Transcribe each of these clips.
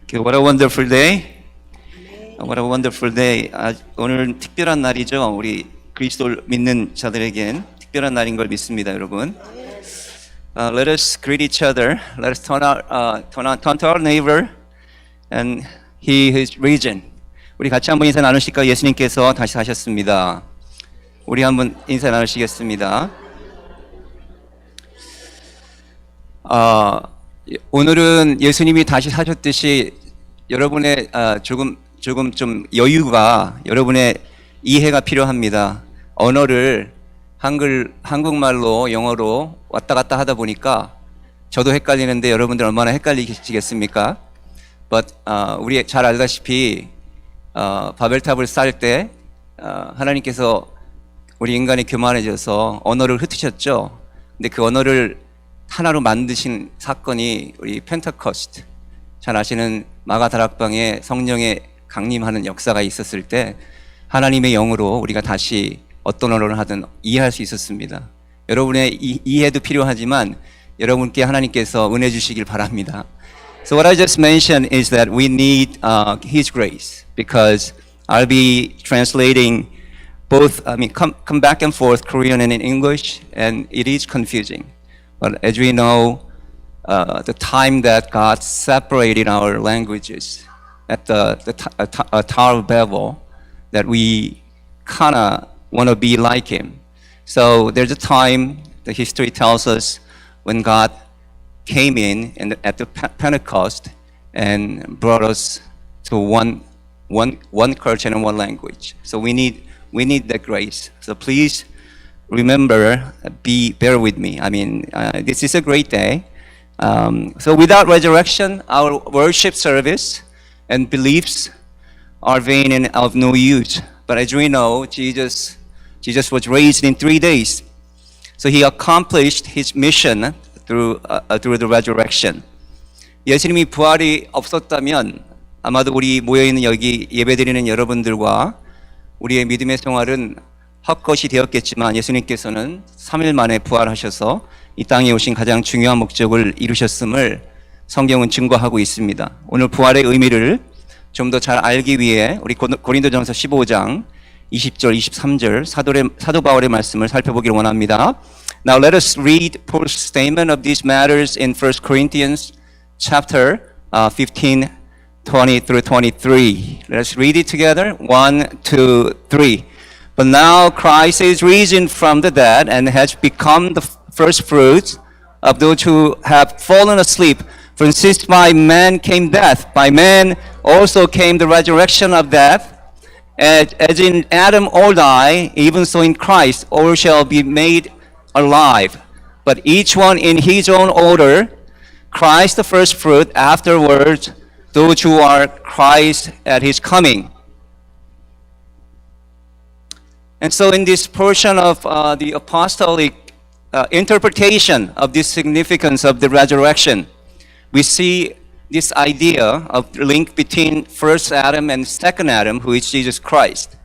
Okay, what a wonderful day. What a wonderful day. 오늘 특별한 날이죠. 우리 그리스도를 믿는 자들에겐 특별한 날인 걸 믿습니다, 여러분. Let us greet each other. Let us turn to our neighbor and his region. 우리 같이 한번 인사 나누실까요? 예수님께서 다시 사셨습니다. 우리 한번 인사 나누시겠습니다. 오늘은 예수님이 다시 사셨듯이 여러분의 조금 좀 여유가 여러분의 이해가 필요합니다. 언어를 한국말로 영어로 왔다 갔다 하다 보니까 저도 헷갈리는데 여러분들 얼마나 헷갈리시겠습니까? But 우리 잘 알다시피 바벨탑을 쌓을 때 하나님께서 우리 인간이 교만해져서 언어를 흩으셨죠. 근데 그 언어를 하나로 만드신 사건이 우리 펜테코스트, 잘 아시는 마가 다락방에 성령의 강림하는 역사가 있었을 때 하나님의 영으로 우리가 다시 어떤 언어를 하든 이해할 수 있었습니다. 여러분의 이해도 필요하지만 여러분께 하나님께서 은혜 주시길 바랍니다. So what I just mentioned is that we need His grace, because I'll be translating both, come back and forth Korean and in English, and it is confusing. But as we know, the time that God separated our languages at the Tower of Babel, that we kind of want to be like Him. So there's a time, the history tells us, when God came in and at the Pentecost and brought us to one culture and one language. So we need that grace. So please remember, bear with me. This is a great day. So without resurrection, our worship service and beliefs are vain and of no use. But as we know, Jesus was raised in 3 days. So He accomplished His mission through the resurrection. 예수님이 부활이 없었다면 아마도 우리 모여있는 여기 예배드리는 여러분들과 우리의 믿음의 생활은 헛것이 되었겠지만 예수님께서는 3일 만에 부활하셔서 이 땅에 오신 가장 중요한 목적을 이루셨음을 성경은 증거하고 있습니다. 오늘 부활의 의미를 좀 더 잘 알기 위해 우리 고린도전서 15장 20절, 23절 사도 바울의 말씀을 살펴보기를 원합니다. Now let us read Paul's statement of these matters in 1 Corinthians chapter 15, 20 through 23. Let's read it together. 1, 2, 3. But now Christ is risen from the dead and has become the first fruits of those who have fallen asleep. For since by man came death, by man also came the resurrection of death. As in Adam all die, even so in Christ all shall be made alive. But each one in his own order, Christ the first fruit, afterwards those who are Christ at His coming. And so in this portion of the apostolic interpretation of the significance of the resurrection, we see this idea of the link between first Adam and second Adam, who is Jesus Christ.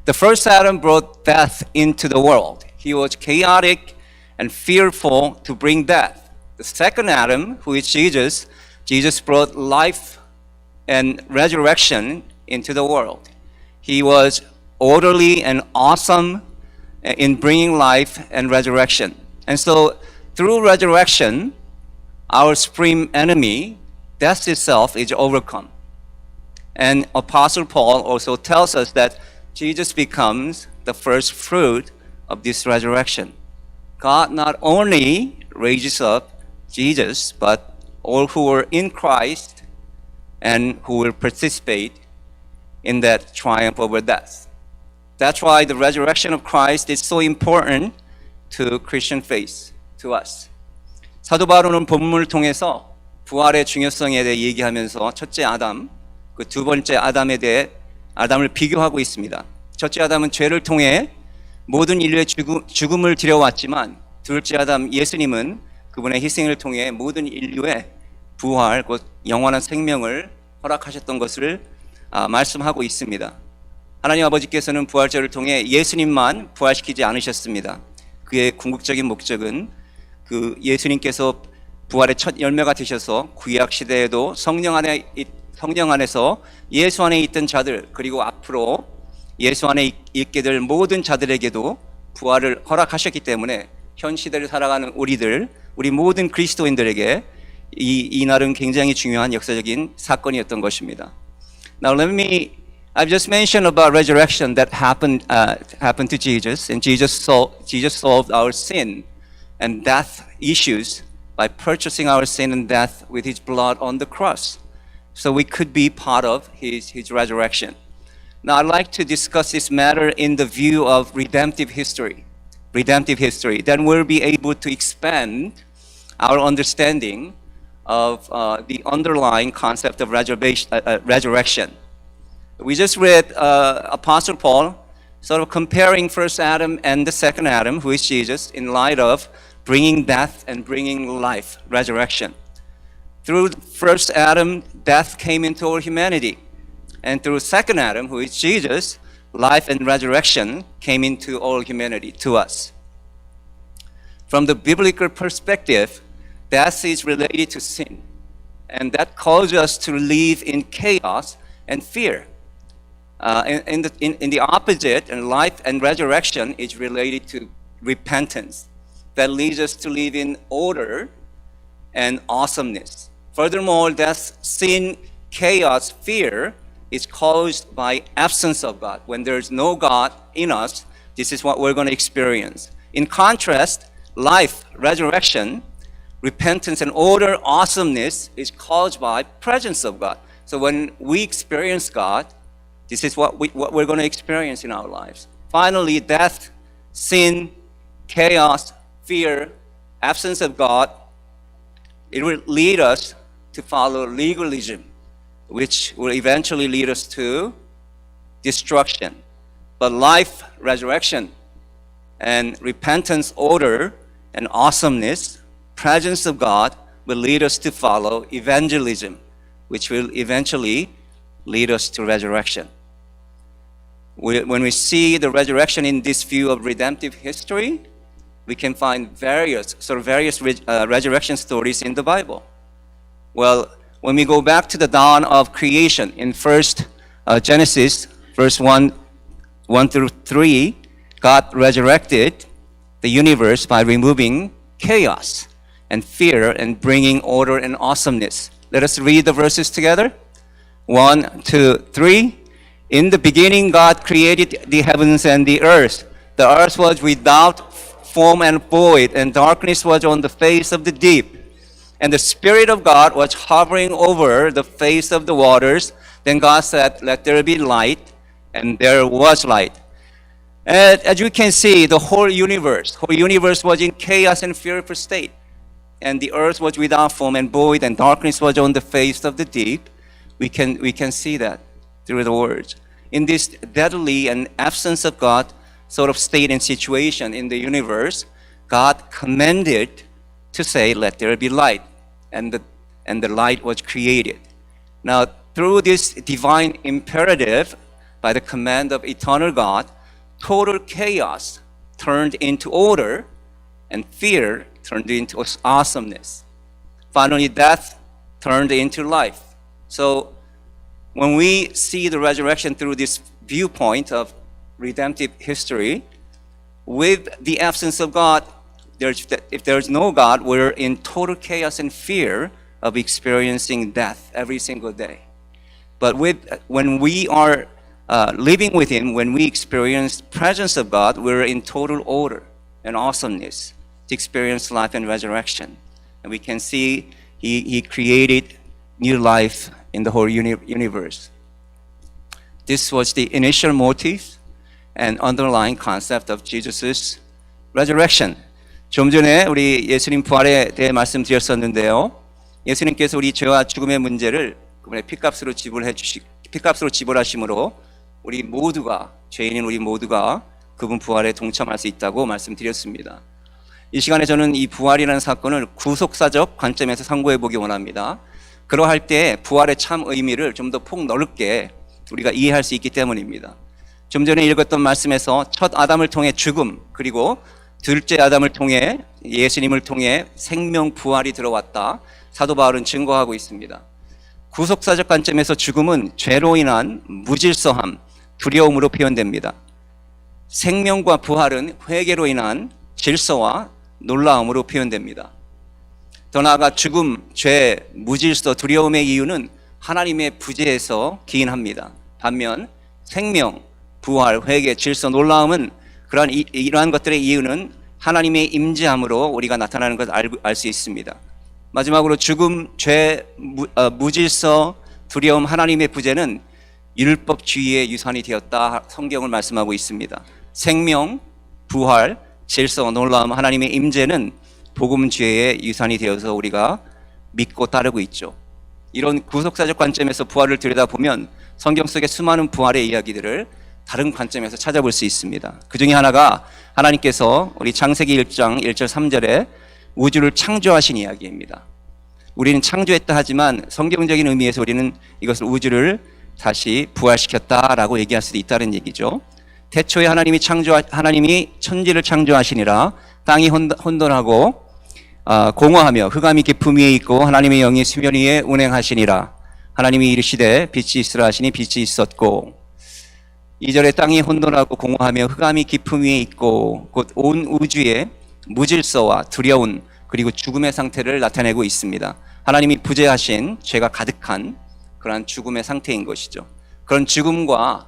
The first Adam brought death into the world. He was chaotic and fearful to bring death. The second Adam, who is Jesus brought life and resurrection into the world. He was orderly and awesome in bringing life and resurrection. And so through resurrection, our supreme enemy, death itself, is overcome. And Apostle Paul also tells us that Jesus becomes the first fruit of this resurrection. God not only raises up Jesus, but all who are in Christ and who will participate in that triumph over death. That's why the resurrection of Christ is so important to Christian faith, to us. 사도 바울은 본문을 통해서 부활의 중요성에 대해 얘기하면서 첫째 아담, 그 두 번째 아담에 대해 아담을 비교하고 있습니다. 첫째 아담은 죄를 통해 모든 인류의 죽음을 들여왔지만 둘째 아담 예수님은 그분의 희생을 통해 모든 인류의 부활, 곧 영원한 생명을 허락하셨던 것을 말씀하고 있습니다. 하나님 아버지께서는 부활절을 통해 예수님만 부활시키지 않으셨습니다. 그의 궁극적인 목적은 그 예수님께서 부활의 첫 열매가 되셔서 구약 시대에도 성령 안에 성령 안에서 예수 안에 있던 자들, 그리고 앞으로 예수 안에 있게 될 모든 자들에게도 부활을 허락하셨기 때문에 현 시대를 살아가는 우리 모든 그리스도인들에게 이 날은 굉장히 중요한 역사적인 사건이었던 것입니다. Now I've just mentioned about resurrection that happened to Jesus, and Jesus solved our sin and death issues by purchasing our sin and death with His blood on the cross, so we could be part of His resurrection. Now I'd like to discuss this matter in the view of redemptive history. Then we'll be able to expand our understanding of the underlying concept of resurrection. We just read Apostle Paul sort of comparing first Adam and the second Adam, who is Jesus, in light of bringing death and bringing life, resurrection. Through first Adam, death came into all humanity. And through second Adam, who is Jesus, life and resurrection came into all humanity, to us. From the biblical perspective, death is related to sin, and that causes us to live in chaos and fear. In the opposite, and life and resurrection is related to repentance. That leads us to live in order and awesomeness. Furthermore, death, sin, chaos, fear is caused by absence of God. When there's no God in us, this is what we're going to experience. In contrast, life, resurrection, repentance, and order, awesomeness is caused by presence of God. So when we experience God, this is what we're going to experience in our lives. Finally, death, sin, chaos, fear, absence of God, it will lead us to follow legalism, which will eventually lead us to destruction. But life, resurrection, and repentance, order, and awesomeness, presence of God, will lead us to follow evangelism, which will eventually lead us to resurrection. When we see the resurrection in this view of redemptive history, we can find various resurrection stories in the Bible. Well, when we go back to the dawn of creation in first Genesis, verse 1 through 3, God resurrected the universe by removing chaos and fear and bringing order and awesomeness. Let us read the verses together. 1, 2, 3. In the beginning, God created the heavens and the earth. The earth was without form and void, and darkness was on the face of the deep. And the Spirit of God was hovering over the face of the waters. Then God said, "Let there be light," and there was light. And as you can see, the whole universe was in chaos and fearful state. And the earth was without form and void, and darkness was on the face of the deep. We can see that through the words. In this deadly and absence of God sort of state and situation in the universe, God commanded to say, "Let there be light," and the light was created. Now, through this divine imperative, by the command of eternal God, total chaos turned into order, and fear turned into awesomeness. Finally, death turned into life. So, when we see the resurrection through this viewpoint of redemptive history, with the absence of God, if there's no God, we're in total chaos and fear of experiencing death every single day. But when we are living with Him, when we experience presence of God, we're in total order and awesomeness to experience life and resurrection. And we can see He created new life in the whole universe. This was the initial motive and underlying concept of Jesus' resurrection. 좀 전에 우리 예수님 부활에 대해 말씀드렸었는데요. 예수님께서 우리 죄와 죽음의 문제를 그분의 피값으로 지불하심으로 우리 모두가, 죄인인 우리 모두가 그분 부활에 동참할 수 있다고 말씀드렸습니다. 이 시간에 저는 이 부활이라는 사건을 구속사적 관점에서 상고해 보기 원합니다. 그러할 때 부활의 참 의미를 좀 더 폭넓게 우리가 이해할 수 있기 때문입니다. 좀 전에 읽었던 말씀에서 첫 아담을 통해 죽음, 그리고 둘째 아담을 통해 예수님을 통해 생명 부활이 들어왔다. 사도 바울은 증거하고 있습니다. 구속사적 관점에서 죽음은 죄로 인한 무질서함, 두려움으로 표현됩니다. 생명과 부활은 회개로 인한 질서와 놀라움으로 표현됩니다. 더 나아가 죽음, 죄, 무질서, 두려움의 이유는 하나님의 부재에서 기인합니다. 반면 생명, 부활, 회개, 질서, 놀라움은 이러한 것들의 이유는 하나님의 임재함으로 우리가 나타나는 것을 알 수 있습니다. 마지막으로 죽음, 죄, 무질서, 두려움, 하나님의 부재는 율법주의의 유산이 되었다 성경을 말씀하고 있습니다. 생명, 부활, 질서, 놀라움, 하나님의 임재는 복음주의의 유산이 되어서 우리가 믿고 따르고 있죠. 이런 구속사적 관점에서 부활을 들여다보면 성경 속의 수많은 부활의 이야기들을 다른 관점에서 찾아볼 수 있습니다. 그 중에 하나가 하나님께서 우리 창세기 1장 1절 3절에 우주를 창조하신 이야기입니다. 우리는 창조했다 하지만 성경적인 의미에서 우리는 이것을 우주를 다시 부활시켰다라고 얘기할 수도 있다는 얘기죠. 태초에 하나님이 천지를 창조하시니라. 땅이 혼돈하고 공허하며 흑암이 깊음 위에 있고 하나님의 영이 수면 위에 운행하시니라. 하나님이 이르시되 빛이 있으라 하시니 빛이 있었고. 2절에 땅이 혼돈하고 공허하며 흑암이 깊음 위에 있고 곧 온 우주에 무질서와 두려운 그리고 죽음의 상태를 나타내고 있습니다. 하나님이 부재하신 죄가 가득한 그러한 죽음의 상태인 것이죠. 그런 죽음과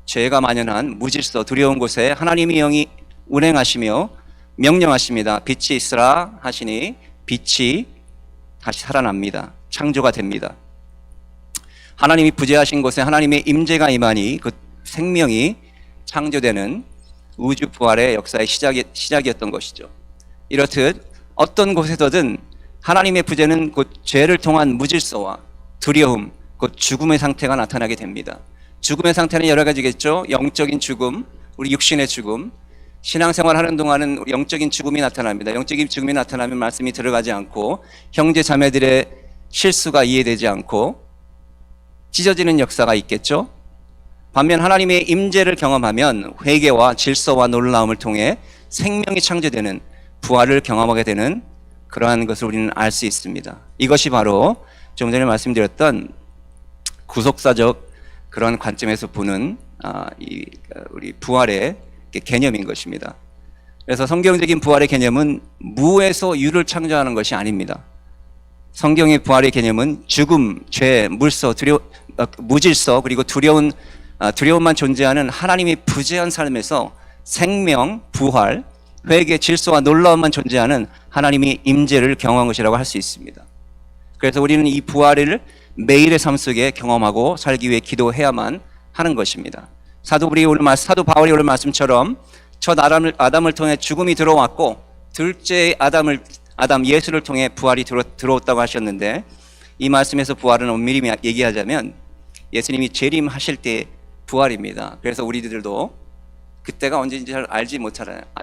죄가 만연한 무질서 두려운 곳에 하나님의 영이 운행하시며 명령하십니다. 빛이 있으라 하시니 빛이 다시 살아납니다. 창조가 됩니다. 하나님이 부재하신 곳에 하나님의 임재가 임하니 그 생명이 창조되는 우주 부활의 역사의 시작이었던 것이죠. 이렇듯 어떤 곳에서든 하나님의 부재는 곧 죄를 통한 무질서와 두려움, 곧 죽음의 상태가 나타나게 됩니다. 죽음의 상태는 여러 가지겠죠. 영적인 죽음, 우리 육신의 죽음, 신앙생활 하는 동안은 영적인 죽음이 나타납니다. 영적인 죽음이 나타나면 말씀이 들어가지 않고 형제 자매들의 실수가 이해되지 않고 찢어지는 역사가 있겠죠. 반면 하나님의 임재를 경험하면 회개와 질서와 놀라움을 통해 생명이 창조되는 부활을 경험하게 되는 그러한 것을 우리는 알 수 있습니다. 이것이 바로 좀 전에 말씀드렸던 구속사적 그런 관점에서 보는 우리 부활의 개념인 것입니다. 그래서 성경적인 부활의 개념은 무에서 유를 창조하는 것이 아닙니다. 성경의 부활의 개념은 죽음, 죄, 무질서 그리고 두려움만 존재하는 하나님의 부재한 삶에서 생명, 부활, 회개, 질서와 놀라움만 존재하는 하나님의 임재를 경험한 것이라고 할 수 있습니다. 그래서 우리는 이 부활을 매일의 삶 속에 경험하고 살기 위해 기도해야만 하는 것입니다. 사도 바울이 오늘 말씀처럼 첫 아담을 통해 죽음이 들어왔고 둘째 아담 예수를 통해 부활이 들어왔다고 하셨는데, 이 말씀에서 부활은 엄밀히 얘기하자면 예수님이 재림하실 때 부활입니다. 그래서 우리들도 그때가 언제인지 잘 알지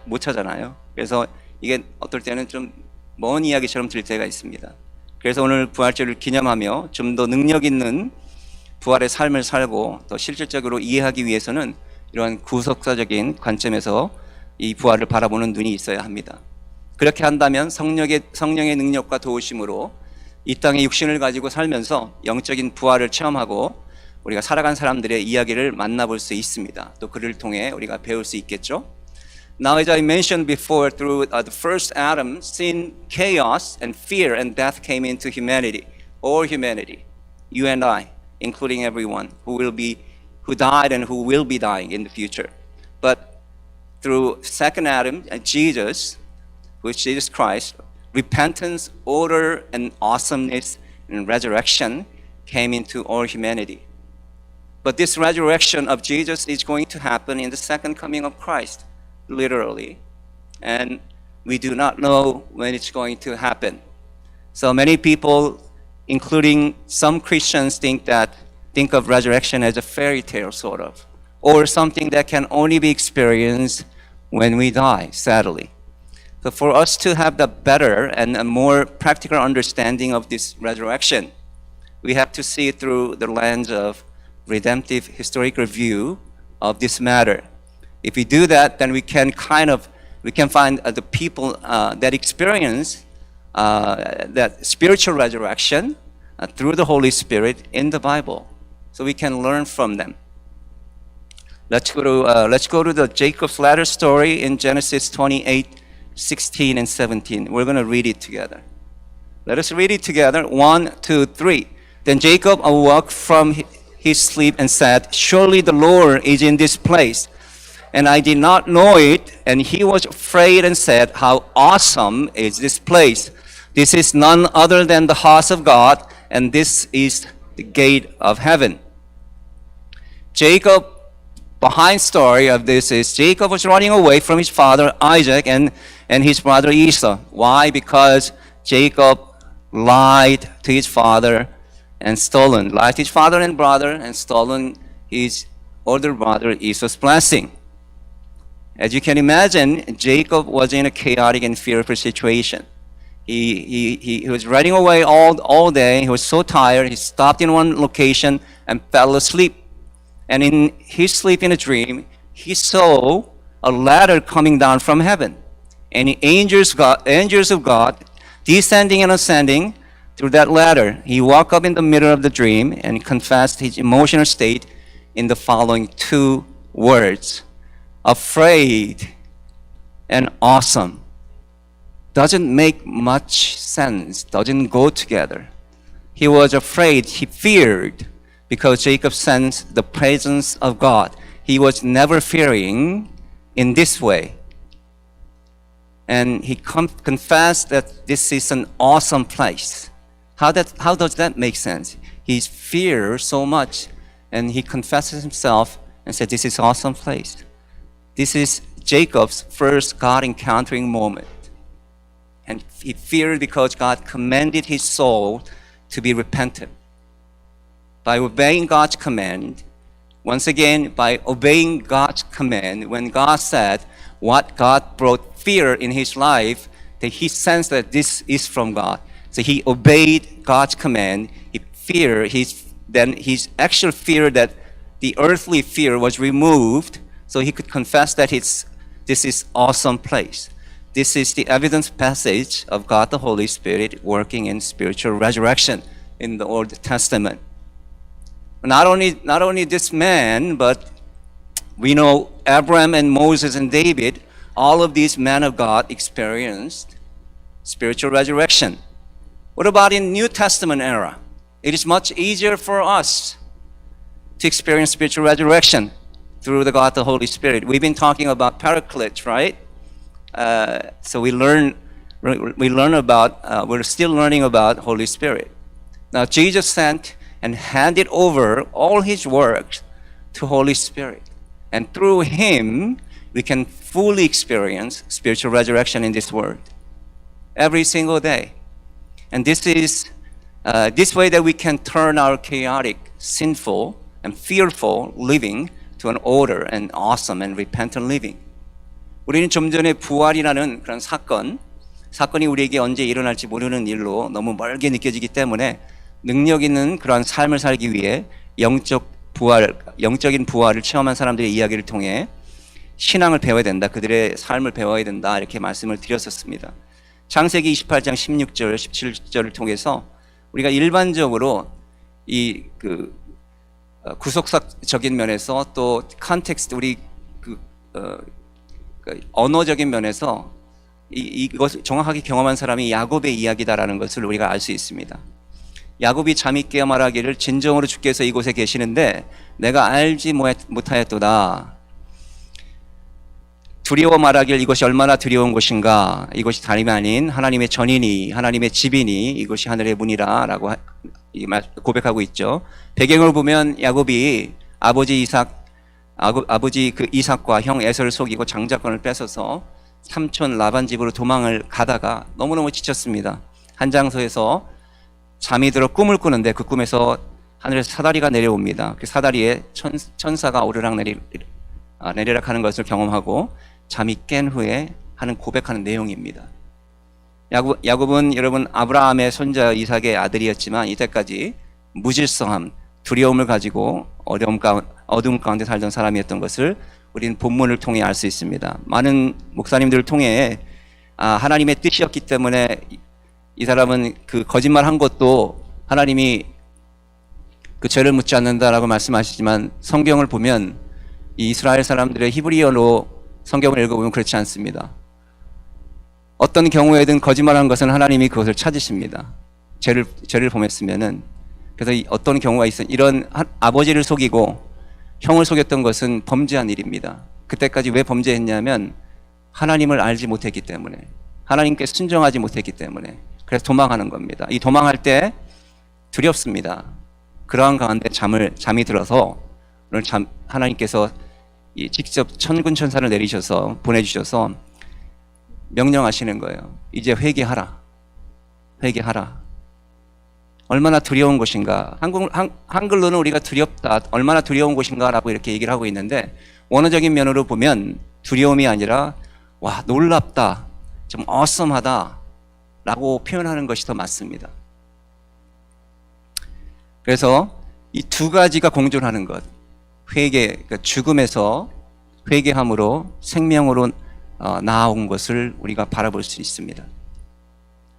못하잖아요. 그래서 이게 어떨 때는 좀 먼 이야기처럼 들릴 때가 있습니다. 그래서 오늘 부활절을 기념하며 좀 더 능력 있는 부활의 삶을 살고 더 실질적으로 이해하기 위해서는 이러한 구속사적인 관점에서 이 부활을 바라보는 눈이 있어야 합니다. 그렇게 한다면 성령의 능력과 도우심으로 이 땅의 육신을 가지고 살면서 영적인 부활을 체험하고 우리가 살아간 사람들의 이야기를 만나볼 수 있습니다. 또 그를 통해 우리가 배울 수 있겠죠. Now, as I mentioned before, through the first Adam, sin, chaos, and fear and death came into humanity, all humanity, you and I, including everyone who died and who will be dying in the future. But through second Adam, Jesus, who is Jesus Christ, repentance, order, and awesomeness and resurrection came into all humanity. But this resurrection of Jesus is going to happen in the second coming of Christ, literally. And we do not know when it's going to happen. So many people, including some Christians, think of resurrection as a fairy tale, sort of, or something that can only be experienced when we die, sadly. So for us to have the better and a more practical understanding of this resurrection, we have to see it through the lens of redemptive historical view of this matter. If we do that, then we can find the people that experience that spiritual resurrection through the Holy Spirit in the Bible, so we can learn from them. Let's go to the Jacob's ladder story in Genesis 28:16 and 17. We're going to read it together. Let us read it together. 1, 2, 3. Then Jacob awoke from his sleep and said, "Surely the Lord is in this place, and I did not know it." And he was afraid and said, "How awesome is this place! This is none other than the house of God, and this is the gate of heaven." Jacob, behind story of this is Jacob was running away from his father Isaac and his brother Esau. Why? Because Jacob lied to his father and lied to his father and brother and stolen his older brother Esau's blessing. As you can imagine, Jacob was in a chaotic and fearful situation. He was running away all day. He was so tired. He stopped in one location and fell asleep. And in his sleep in a dream, he saw a ladder coming down from heaven. And the angels of God descending and ascending through that ladder. He woke up in the middle of the dream and confessed his emotional state in the following 2 words: afraid and awesome. Doesn't make much sense, doesn't go together. He was afraid, he feared, because Jacob sensed the presence of God. He was never fearing in this way. And he confessed that this is an awesome place. How does that make sense? He fears so much, and he confesses himself and said, "This is an awesome place." This is Jacob's first God encountering moment. And he feared because God commanded his soul to be repentant. By obeying God's command, once again, by obeying God's command, when God said what God brought fear in his life, that he sensed that this is from God. So he obeyed God's command. Then his actual fear, that the earthly fear was removed, so he could confess that this is awesome place. This is the evidence passage of God the Holy Spirit working in spiritual resurrection in the Old Testament. Not only this man, but we know Abraham and Moses and David, all of these men of God experienced spiritual resurrection. What about in New Testament era? It is much easier for us to experience spiritual resurrection through the God the Holy Spirit. We've been talking about Paraclete, right? So we're still learning about Holy Spirit. Now Jesus sent and handed over all his works to Holy Spirit. And through him, we can fully experience spiritual resurrection in this world. Every single day. And this is this way that we can turn our chaotic, sinful, and fearful living to an order and awesome and repentant living. 우리는 좀 전에 부활이라는 그런 사건이 우리에게 언제 일어날지 모르는 일로 너무 멀게 느껴지기 때문에 능력 있는 그러한 삶을 살기 위해 영적인 부활을 체험한 사람들의 이야기를 통해 신앙을 배워야 된다. 그들의 삶을 배워야 된다. 이렇게 말씀을 드렸었습니다. 창세기 28장 16절, 17절을 통해서 우리가 일반적으로 이 구속사적인 면에서 또 컨텍스트, 우리 언어적인 면에서 이것을 정확하게 경험한 사람이 야곱의 이야기다라는 것을 우리가 알 수 있습니다. 야곱이 잠이 깨어 말하기를 진정으로 주께서 이곳에 계시는데 내가 알지 못하였도다. 두려워 말하길 이것이 얼마나 두려운 곳인가. 이것이 다름이 아닌 하나님의 전이니 하나님의 집이니 이것이 하늘의 문이라 라고 고백하고 있죠. 배경을 보면 야곱이 아버지 이삭과 형 에서를 속이고 장자권을 뺏어서 삼촌 라반 집으로 도망을 가다가 너무너무 지쳤습니다. 한 장소에서 잠이 들어 꿈을 꾸는데 그 꿈에서 하늘에서 사다리가 내려옵니다. 그 사다리에 천사가 오르락 내리락 하는 것을 경험하고 잠이 깬 후에 하는 고백하는 내용입니다. 야곱은 여러분 아브라함의 손자 이삭의 아들이었지만 이때까지 무질서함, 두려움을 가지고 어둠 가운데 살던 사람이었던 것을 우리는 본문을 통해 알 수 있습니다. 많은 목사님들을 통해 하나님의 뜻이었기 때문에 이 사람은 그 거짓말 한 것도 하나님이 그 죄를 묻지 않는다라고 말씀하시지만 성경을 보면 이 이스라엘 사람들의 히브리어로 성경을 읽어보면 그렇지 않습니다. 어떤 경우에든 거짓말한 것은 하나님이 그것을 찾으십니다. 죄를 범했으면은. 그래서 어떤 경우가 있어 이런 아버지를 속이고 형을 속였던 것은 범죄한 일입니다. 그때까지 왜 범죄했냐면 하나님을 알지 못했기 때문에, 하나님께 순종하지 못했기 때문에. 그래서 도망하는 겁니다. 이 도망할 때 두렵습니다. 그러한 가운데 잠이 들어서 오늘 하나님께서 직접 천군 천사를 내리셔서 보내주셔서 명령하시는 거예요. 이제 회개하라. 회개하라. 얼마나 두려운 곳인가. 한글로는 우리가 두렵다, 얼마나 두려운 곳인가라고 이렇게 얘기를 하고 있는데, 원어적인 면으로 보면 두려움이 아니라 와, 놀랍다, 좀 어썸하다 라고 표현하는 것이 더 맞습니다. 그래서 이 두 가지가 공존하는 것, 회개, 그러니까 죽음에서 회개함으로 생명으로 나아온 것을 우리가 바라볼 수 있습니다.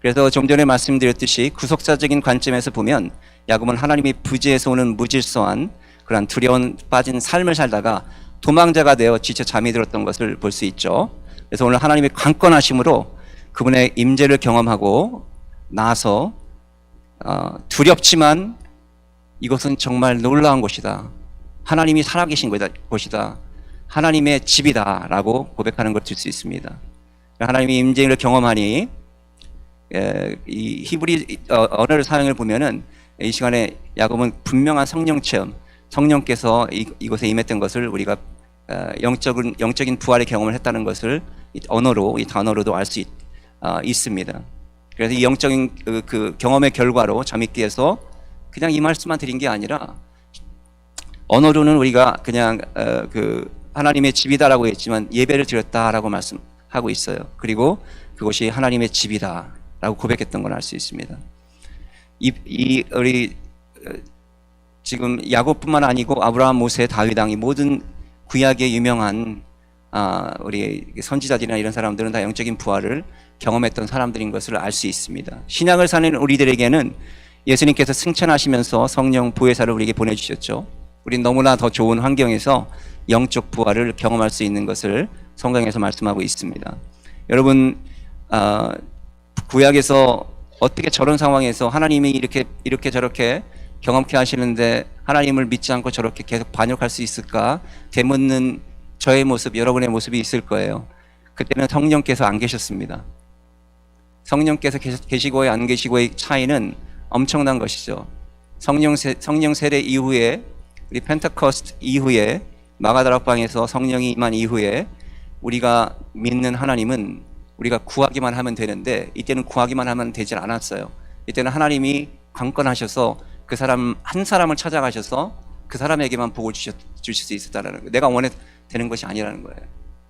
그래서 좀 전에 말씀드렸듯이 구속사적인 관점에서 보면 야곱은 하나님의 부지에서 오는 무질서한 그런 두려움 빠진 삶을 살다가 도망자가 되어 지쳐 잠이 들었던 것을 볼 수 있죠. 그래서 오늘 하나님의 강권하심으로 그분의 임재를 경험하고 나서 두렵지만 이것은 정말 놀라운 곳이다, 하나님이 살아계신 곳이다, 하나님의 집이다 라고 고백하는 걸 들 수 있습니다. 하나님의 임재를 경험하니 이 히브리 언어를 사용을 보면은 이 시간에 야곱은 분명한 성령 체험, 성령께서 이곳에 임했던 것을 우리가 영적인 부활의 경험을 했다는 것을 언어로, 이 단어로도 알 수 있습니다. 그래서 이 영적인 그 경험의 결과로 잠이 깨서 그냥 이 말씀만 드린 게 아니라 언어로는 우리가 그냥 그 하나님의 집이다라고 했지만 예배를 드렸다라고 말씀하고 있어요. 그리고 그것이 하나님의 집이다 라고 고백했던 걸 알 수 있습니다. 우리 지금 야곱뿐만 아니고 아브라함, 모세, 다윗, 이 모든 구약의 유명한 우리 선지자들이나 이런 사람들은 다 영적인 부활을 경험했던 사람들인 것을 알 수 있습니다. 신약을 사는 우리들에게는 예수님께서 승천하시면서 성령 보혜사를 우리에게 보내주셨죠. 우린 너무나 더 좋은 환경에서 영적 부활을 경험할 수 있는 것을 성경에서 말씀하고 있습니다. 여러분, 구약에서 어떻게 저런 상황에서 하나님이 이렇게 저렇게 경험케 하시는데 하나님을 믿지 않고 저렇게 계속 반역할 수 있을까 되묻는 저의 모습, 여러분의 모습이 있을 거예요. 그때는 성령께서 안 계셨습니다. 성령께서 계시고의 안 계시고의 차이는 엄청난 것이죠. 성령 세례 이후에, 우리 펜테코스트 이후에, 마가다락방에서 성령이 임한 이후에 우리가 믿는 하나님은 우리가 구하기만 하면 되는데, 이때는 구하기만 하면 되질 않았어요. 이때는 하나님이 강권하셔서 그 사람 한 사람을 찾아가셔서 그 사람에게만 복을 주실 수 있었다는 거예요. 내가 원해서 되는 것이 아니라는 거예요.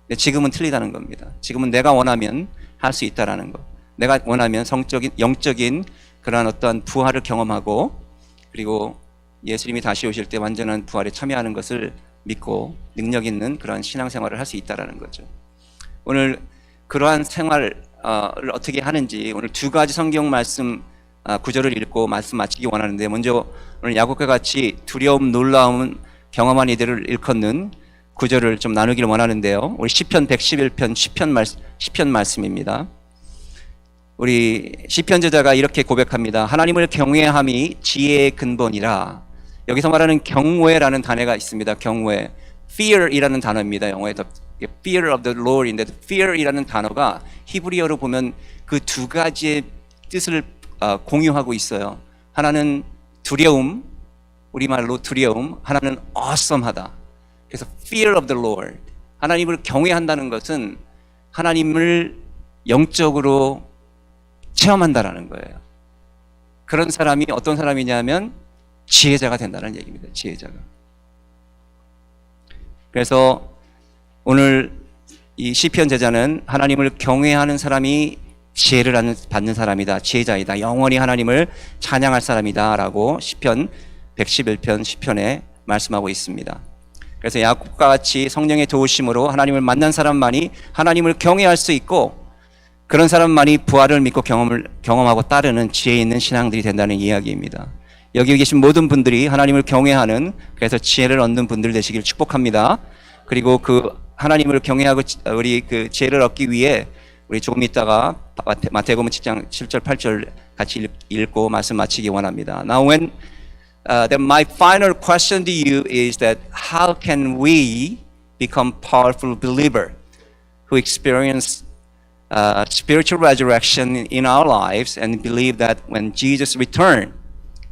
근데 지금은 틀리다는 겁니다. 지금은 내가 원하면 할 수 있다라는 거. 내가 원하면 영적인 그러한 어떠한 부활을 경험하고, 그리고 예수님이 다시 오실 때 완전한 부활에 참여하는 것을 믿고 능력 있는 그러한 신앙생활을 할 수 있다라는 거죠. 오늘 그러한 생활을 어떻게 하는지 오늘 두 가지 성경 말씀 구절을 읽고 말씀 마치기 원하는데, 먼저 오늘 야곱과 같이 두려움, 놀라움 경험한 이들을 일컫는 구절을 좀 나누기를 원하는데요. 우리 시편 111편 시편 말씀입니다. 우리 시편 저자가 이렇게 고백합니다. 하나님을 경외함이 지혜의 근본이라. 여기서 말하는 경외라는 단어가 있습니다. 경외, fear이라는 단어입니다. 영어에 fear of the Lord인데, fear이라는 단어가 히브리어로 보면 그 두 가지의 뜻을 공유하고 있어요. 하나는 두려움, 우리말로 두려움, 하나는 awesome하다. 그래서 fear of the Lord, 하나님을 경외한다는 것은 하나님을 영적으로 체험한다라는 거예요. 그런 사람이 어떤 사람이냐면 지혜자가 된다는 얘기입니다. 지혜자가. 그래서 오늘 이 시편 제자는 하나님을 경외하는 사람이 지혜를 받는 사람이다, 지혜자이다, 영원히 하나님을 찬양할 사람이다 라고 시편 111편 시편에 말씀하고 있습니다. 그래서 야곱과 같이 성령의 도우심으로 하나님을 만난 사람만이 하나님을 경외할 수 있고, 그런 사람만이 부활을 믿고 경험하고 따르는 지혜 있는 신앙들이 된다는 이야기입니다. 여기 계신 모든 분들이 하나님을 경외하는, 그래서 지혜를 얻는 분들 되시길 축복합니다. 그리고 그 하나님을 경외하고 우리 그 지혜를 얻기 위해 우리 조금 있다가 마태복음 7장 7절 8절 같이 읽고 말씀 마치기 원합니다. Now then my final question to you is that how can we become powerful believer who experience spiritual resurrection in our lives and believe that when Jesus returns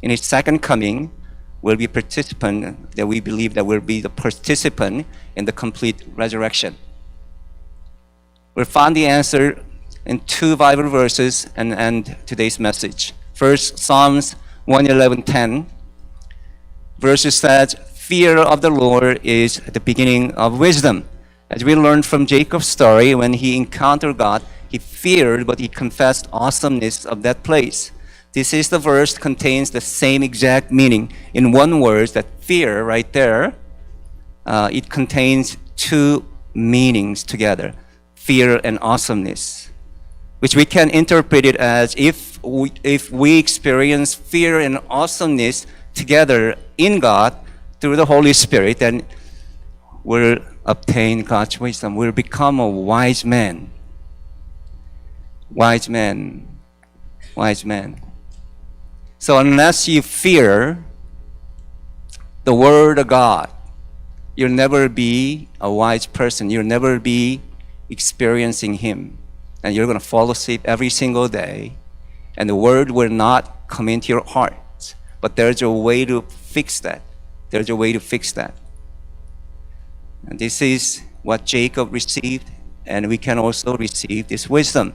in his second coming, will be participant, that we believe that we'll be the participant in the complete resurrection. We'll find the answer in two Bible verses and end today's message. First, Psalms 111:10. Verses says, fear of the Lord is the beginning of wisdom. As we learned from Jacob's story, when he encountered God, he feared, but he confessed awesomeness of that place. This is the verse contains the same exact meaning. In one word, that fear right there, it contains two meanings together, fear and awesomeness, which we can interpret it as if we experience fear and awesomeness together in God through the Holy Spirit, then we'll obtain God's wisdom. We'll become a wise man. Wise man. Wise man. So unless you fear the Word of God, you'll never be a wise person. You'll never be experiencing Him. And you're going to fall asleep every single day, and the Word will not come into your heart. But there's a way to fix that. There's a way to fix that. And this is what Jacob received, and we can also receive this wisdom.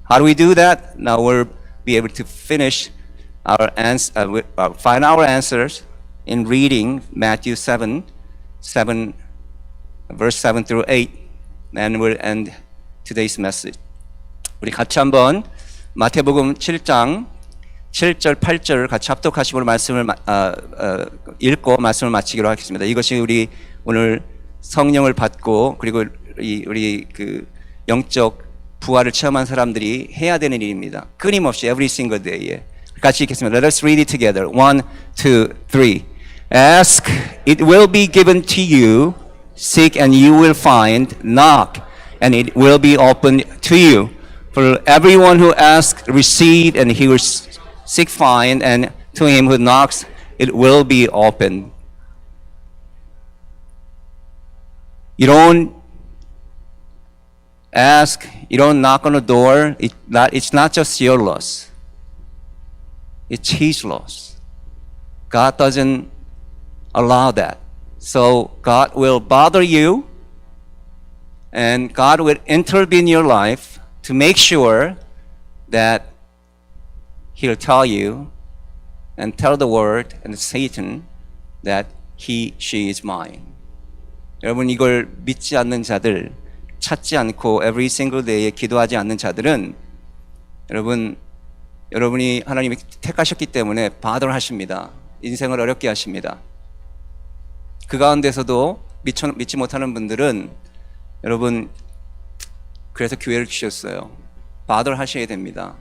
How do we do that? Now we'll be able to finish find our answers in reading Matthew 7, verse 7 through 8, and we'll end today's message. 우리 같이 한번 마태복음 7장 7절, 8절 같이 합독하시고 말씀을 읽고 말씀을 마치기로 하겠습니다. 이것이 우리 오늘 성령을 받고 그리고 우리 그 영적 부활을 체험한 사람들이 해야 되는 일입니다. 끊임없이 every single day에. 같이 읽겠습니다. Let us read it together. 1, 2, 3. Ask, it will be given to you. Seek, and you will find. Knock, and it will be opened to you. For everyone who asks, receive, and he will seek, find, and to him who knocks, it will be opened. You don't ask, you don't knock on the door, it's not just your loss. It's His loss. God doesn't allow that. So God will bother you, and God will intervene in your life to make sure that He'll tell you and tell the world and Satan that she is mine. 여러분, 이걸 믿지 않는 자들, 찾지 않고 every single day에 기도하지 않는 자들은 여러분이 하나님이 택하셨기 때문에 바들하십니다. 인생을 어렵게 하십니다. 그 가운데서도 믿지 못하는 분들은 여러분 그래서 교회를 주셨어요. 바들하셔야 됩니다.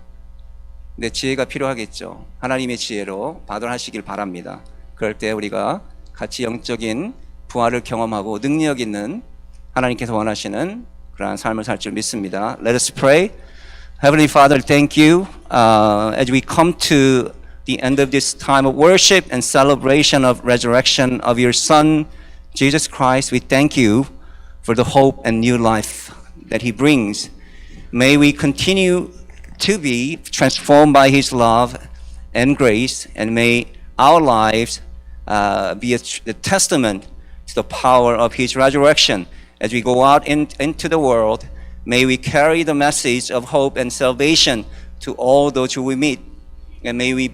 근데 지혜가 필요하겠죠. 하나님의 지혜로 바들하시길 바랍니다. 그럴 때 우리가 같이 영적인 부활을 경험하고 능력 있는 하나님께서 원하시는 그러한 삶을 살 줄 믿습니다. Let us pray. Heavenly Father, thank you as we come to the end of this time of worship and celebration of resurrection of your Son, Jesus Christ. We thank you for the hope and new life that He brings. May we continue to be transformed by His love and grace, and may our lives be a testament to the power of His resurrection. As we go out into the world, may we carry the message of hope and salvation to all those who we meet. And may we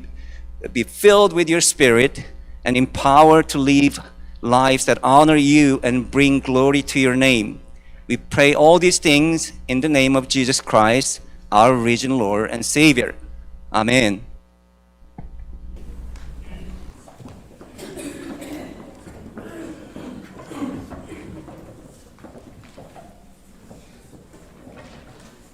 be filled with your Spirit and empowered to live lives that honor you and bring glory to your name. We pray all these things in the name of Jesus Christ, our risen Lord and Savior. Amen.